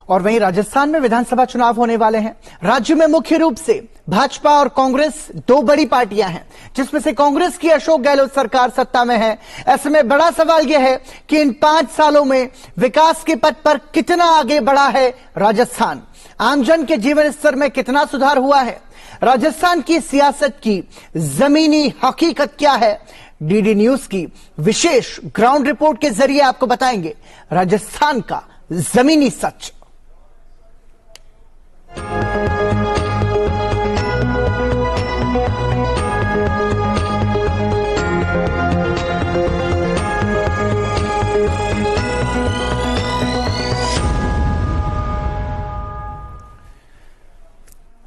और वहीं राजस्थान में विधानसभा चुनाव होने वाले हैं। राज्य में मुख्य रूप से भाजपा और कांग्रेस दो बड़ी पार्टियां हैं, जिसमें से कांग्रेस की अशोक गहलोत सरकार सत्ता में है। ऐसे में बड़ा सवाल यह है कि इन 5 सालों में विकास के पथ पर कितना आगे बढ़ा है राजस्थान, आमजन के जीवन स्तर में कितना सुधार हुआ है, राजस्थान की सियासत की जमीनी हकीकत क्या है। डीडी न्यूज की विशेष ग्राउंड रिपोर्ट के जरिए आपको बताएंगे राजस्थान का जमीनी सच।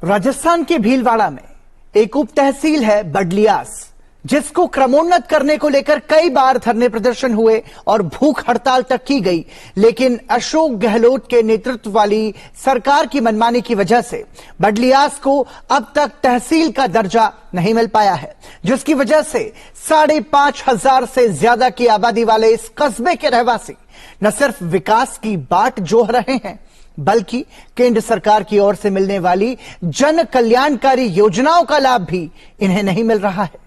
राजस्थान के भीलवाड़ा में एक उप तहसील है बडलियास, जिसको क्रमोन्नत करने को लेकर कई बार धरने प्रदर्शन हुए और भूख हड़ताल तक की गई, लेकिन अशोक गहलोत के नेतृत्व वाली सरकार की मनमानी की वजह से बडलियास को अब तक तहसील का दर्जा नहीं मिल पाया है, जिसकी वजह से 5,500 से ज्यादा की आबादी वाले इस कस्बे के रहवासी न सिर्फ विकास की बाट जोह रहे हैं, बल्कि केंद्र सरकार की ओर से मिलने वाली जन कल्याणकारी योजनाओं का लाभ भी इन्हें नहीं मिल रहा है।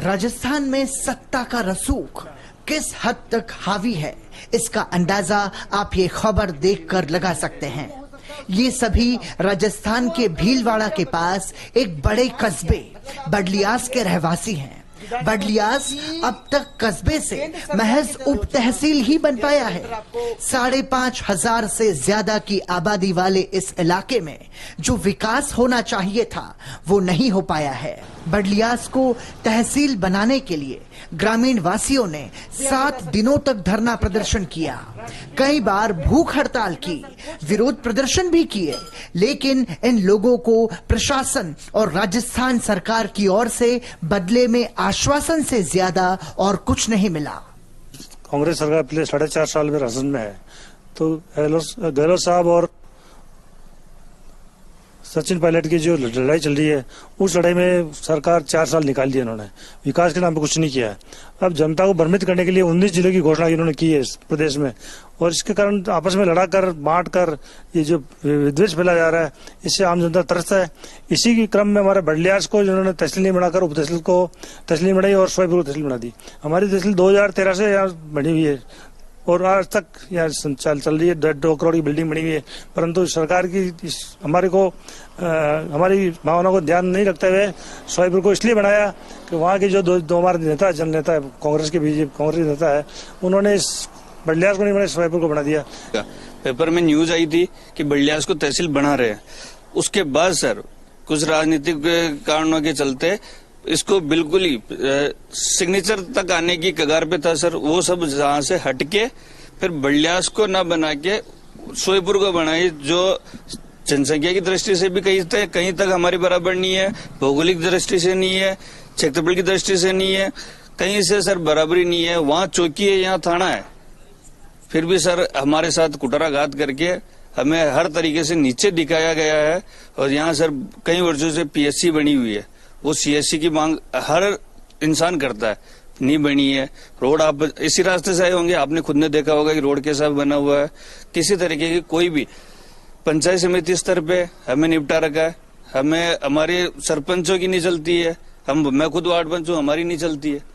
राजस्थान में सत्ता का रसूख किस हद तक हावी है, इसका अंदाजा आप ये खबर देखकर लगा सकते हैं। ये सभी राजस्थान के भीलवाड़ा के पास एक बड़े कस्बे बडलियास के रहवासी हैं। बडलियास अब तक कस्बे से महज उप तहसील ही बन पाया है। 5,500 से ज्यादा की आबादी वाले इस इलाके में जो विकास होना चाहिए था वो नहीं हो पाया है। बडलियास को तहसील बनाने के लिए ग्रामीण वासियों ने 7 दिनों तक धरना प्रदर्शन किया, कई बार भूख हड़ताल की, विरोध प्रदर्शन भी किए, लेकिन इन लोगों को प्रशासन और राजस्थान सरकार की ओर से बदले में आश्वासन से ज्यादा और कुछ नहीं मिला। कांग्रेस सरकार पिछले 4.5 साल में राजस्थान में है, तो गहलोत साहब और सचिन पायलट की जो लड़ाई चल रही है, उस लड़ाई में सरकार 4 साल निकाल दिए इन्होंने, विकास के नाम पे कुछ नहीं किया है। अब जनता को भ्रमित करने के लिए 19 जिलों की घोषणा इन्होंने की है इस प्रदेश में, और इसके कारण आपस में लड़ा कर बांट कर ये जो विद्वेष फैला जा रहा है, इससे आम जनता त्रस्त है। इसी के क्रम में हमारे बडलियास को जिन्होंने तहसील नहीं बनाकर उप तहसील को तहसील बनाई और सोयपुर को तहसील बना दी। हमारी तहसील 2013 से यहाँ बनी हुई है और आज तक यहाँ चल रही है, 2 करोड़ की बिल्डिंग बनी हुई है, परंतु सरकार की हमारी भावना को ध्यान नहीं रखते हुए सोयपुर को इसलिए बनाया कि वहाँ के जो दो हमारे नेता जन नेता है, कांग्रेस के बीजेपी कांग्रेस नेता है, उन्होंने इस बडलियास को नहीं बनाया, सोयपुर को बना दिया। पेपर में न्यूज आई थी कि बडलियास को तहसील बना रहे हैं। उसके बाद सर कुछ राजनीतिक कारणों के चलते इसको बिल्कुल ही सिग्नेचर तक आने की कगार पे था सर। वो सब जहाँ से हटके फिर बडलियास को न बना के सोयपुर को बनाई, जो जनसंख्या की दृष्टि से भी कहीं तक हमारी बराबर नहीं है, भौगोलिक दृष्टि से नहीं है, क्षेत्रफल की दृष्टि से नहीं है, कहीं से सर बराबरी नहीं है। वहाँ चौकी है, यहाँ थाना है, फिर भी सर हमारे साथ कुटराघात करके हमें हर तरीके से नीचे दिखाया गया है। और यहाँ सर कई वर्षों से पीएससी बनी हुई है, वो सीएससी की मांग हर इंसान करता है, नहीं बनी है। रोड आप इसी रास्ते से आए होंगे, आपने खुद ने देखा होगा कि रोड कैसा बना हुआ है। किसी तरीके की कोई भी पंचायत समिति स्तर पे हमें निपटा रखा है, हमें हमारे सरपंचों की नहीं चलती है, मैं खुद वार्ड पंच हूँ, हमारी नहीं चलती है।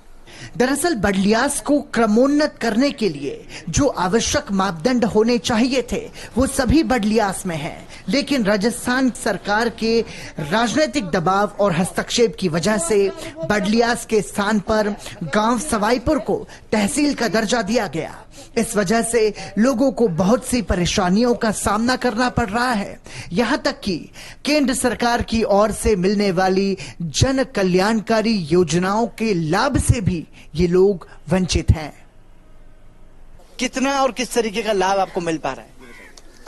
दरअसल बडलियास को क्रमोन्नत करने के लिए जो आवश्यक मापदंड होने चाहिए थे वो सभी बडलियास में हैं, लेकिन राजस्थान सरकार के राजनीतिक दबाव और हस्तक्षेप की वजह से बडलियास के स्थान पर गांव सवाईपुर को तहसील का दर्जा दिया गया। इस वजह से लोगों को बहुत सी परेशानियों का सामना करना पड़ रहा है, यहाँ तक कि केंद्र सरकार की ओर से मिलने वाली जन कल्याणकारी योजनाओं के लाभ से भी ये लोग वंचित हैं। कितना और किस तरीके का लाभ आपको मिल पा रहा है?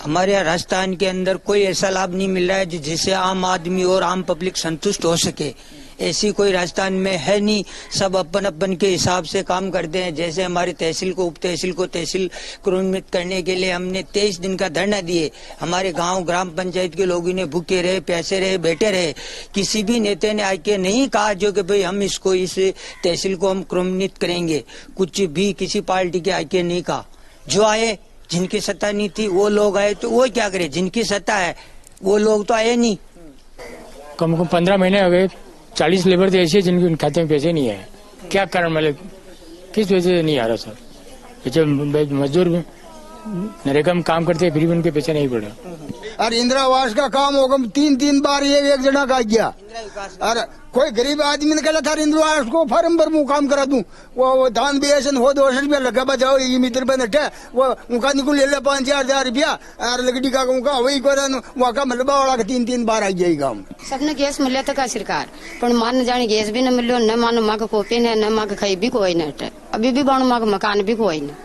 हमारे यहाँ राजस्थान के अंदर कोई ऐसा लाभ नहीं मिल रहा है जिससे आम आदमी और आम पब्लिक संतुष्ट हो सके। ऐसी कोई राजस्थान में है नहीं, सब अपन अपन के हिसाब से काम करते हैं। जैसे हमारी तहसील को उप तहसील को तहसील क्रमोन्नत करने के लिए हमने 23 दिन का धरना दिए। हमारे गांव ग्राम पंचायत के लोगों ने भूखे रहे, प्यासे रहे, बैठे रहे। किसी भी नेता ने आके नहीं कहा जो कि भाई हम इसको इस तहसील को हम क्रमोन्नत करेंगे, कुछ भी किसी पार्टी के आके नहीं कहा। जो आए जिनकी सत्ता नहीं थी वो लोग आए तो वो क्या करे, जिनकी सत्ता है वो लोग तो आए नहीं। कम से कम 15 महीने हो गए, 40 लेबर तो ऐसे है जिनके उनके खाते में पैसे नहीं है। क्या कारण, मतलब किस वजह से नहीं आ रहा सर? जो मजदूर नरेगा में काम करते हैं फिर भी उनके पैसे नहीं पड़ रहा। और इंदिरा आवास का काम होगा 3-3 बार ये एक जना का गया। अरे कोई गरीब आदमी ने कहला था इंदिरा आवास को फार्म पर मुँह काम करा दूं, वो धान भी ऐसा हो 200 रुपया लगा बजाओ ये मित्र बन हटे वो उनका निकुल ले 5-4 हजार रुपया और लकड़ी का उनका वही कर वहाँ का मलबा वाला 3-3 बार आई जाएगा। हम सबने गैस मिले तो का सरकार पर मान जाने गैस भी न मिलो, न मानो माँ का कॉपी न माँ का खाई भी कोई न हटे, अभी भी बाणु माँ का मकान भी कोई न,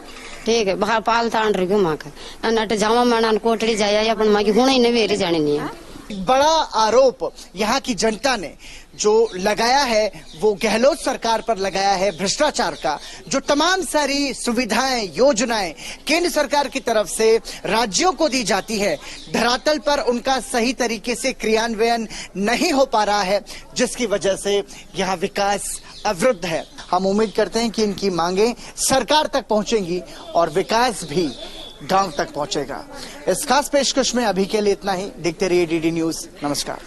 ठीक है बाहर पाल तान रही माँ का नट जावा माना कोटड़ी जाया अपन माँ की होना ही नवेरी जाने नहीं है। बड़ा आरोप यहाँ की जनता ने जो लगाया है वो गहलोत सरकार पर लगाया है भ्रष्टाचार का। जो तमाम सारी सुविधाएं योजनाएं केंद्र सरकार की तरफ से राज्यों को दी जाती है, धरातल पर उनका सही तरीके से क्रियान्वयन नहीं हो पा रहा है, जिसकी वजह से यहाँ विकास अवरुद्ध है। हम उम्मीद करते हैं कि इनकी मांगें सरकार तक पहुंचेंगी और विकास भी गांव तक पहुंचेगा। इस खास पेशकश में अभी के लिए इतना ही। देखते रहिए डीडी न्यूज। नमस्कार।